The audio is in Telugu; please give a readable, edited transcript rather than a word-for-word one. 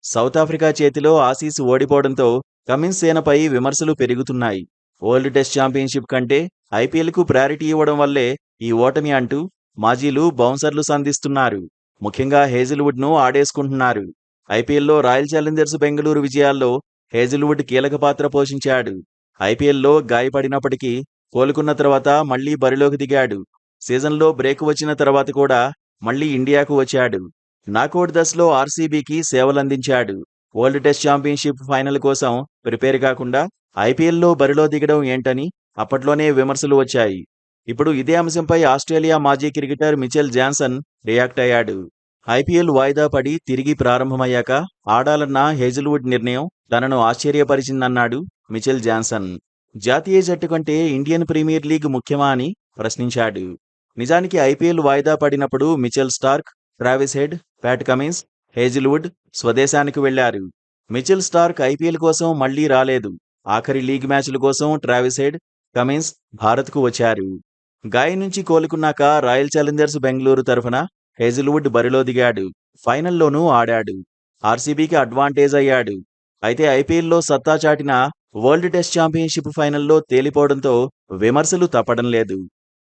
సౌత్ ఆఫ్రికా చేతిలో ఆసీస్ ఓడిపోవడంతో కమిన్స్ సేనపై విమర్శలు పెరుగుతున్నాయి. వరల్డ్ టెస్ట్ ఛాంపియన్షిప్ కంటే ఐపీఎల్కు ప్రయారిటీ ఇవ్వడం వల్లే ఈ ఓటమి అంటూ మాజీలు బౌన్సర్లు సంధిస్తున్నారు. ముఖ్యంగా హేజిల్వుడ్ను ఆడేసుకుంటున్నారు. ఐపీఎల్లో రాయల్ ఛాలెంజర్స్ బెంగళూరు విజయాల్లో హేజిల్వుడ్ కీలక పాత్ర పోషించాడు. ఐపీఎల్లో గాయపడినప్పటికీ కోలుకున్న తర్వాత మళ్లీ బరిలోకి దిగాడు. సీజన్లో బ్రేక్ వచ్చిన తర్వాత కూడా మళ్లీ ఇండియాకు వచ్చాడు. నాకౌట్ దశలో ఆర్సీబీకి సేవలందించాడు. వరల్డ్ టెస్ట్ ఛాంపియన్షిప్ ఫైనల్ కోసం ప్రిపేర్ కాకుండా ఐపీఎల్లో బరిలో దిగడం ఏంటని అప్పట్లోనే విమర్శలు వచ్చాయి. ఇప్పుడు ఇదే అంశంపై ఆస్ట్రేలియా మాజీ క్రికెటర్ మిచెల్ జాన్సన్ రియాక్ట్ అయ్యాడు. ఐపీఎల్ వాయిదా పడి తిరిగి ప్రారంభమయ్యాక ఆడాలన్న హేజిల్వుడ్ నిర్ణయం తనను ఆశ్చర్యపరిచిందన్నాడు మిచెల్ జాన్సన్. జాతీయ జట్టు కంటే ఇండియన్ ప్రీమియర్ లీగ్ ముఖ్యమా అని ప్రశ్నించాడు. నిజానికి ఐపీఎల్ వాయిదా పడినప్పుడు Mitchell Starc, Travis head, Pat Cummins, Hazlewood స్వదేశానికి వెళ్లారు. మిచెల్ స్టార్క్ ఐపీఎల్ కోసం మళ్లీ రాలేదు. ఆఖరి లీగ్ మ్యాచ్ల కోసం ట్రావిస్ హెడ్, కమిన్స్ భారత్కు వచ్చారు. గాయం నుంచి కోలుకున్నాక రాయల్ ఛాలెంజర్స్ బెంగళూరు తరఫున హేజిల్వుడ్ బరిలో దిగాడు. ఫైనల్లోనూ ఆడాడు. ఆర్సీబీకి అడ్వాంటేజ్ అయ్యాడు. అయితే ఐపీఎల్లో సత్తా చాటిన వరల్డ్ టెస్ట్ ఛాంపియన్షిప్ ఫైనల్లో తేలిపోవడంతో విమర్శలు తప్పడం లేదు.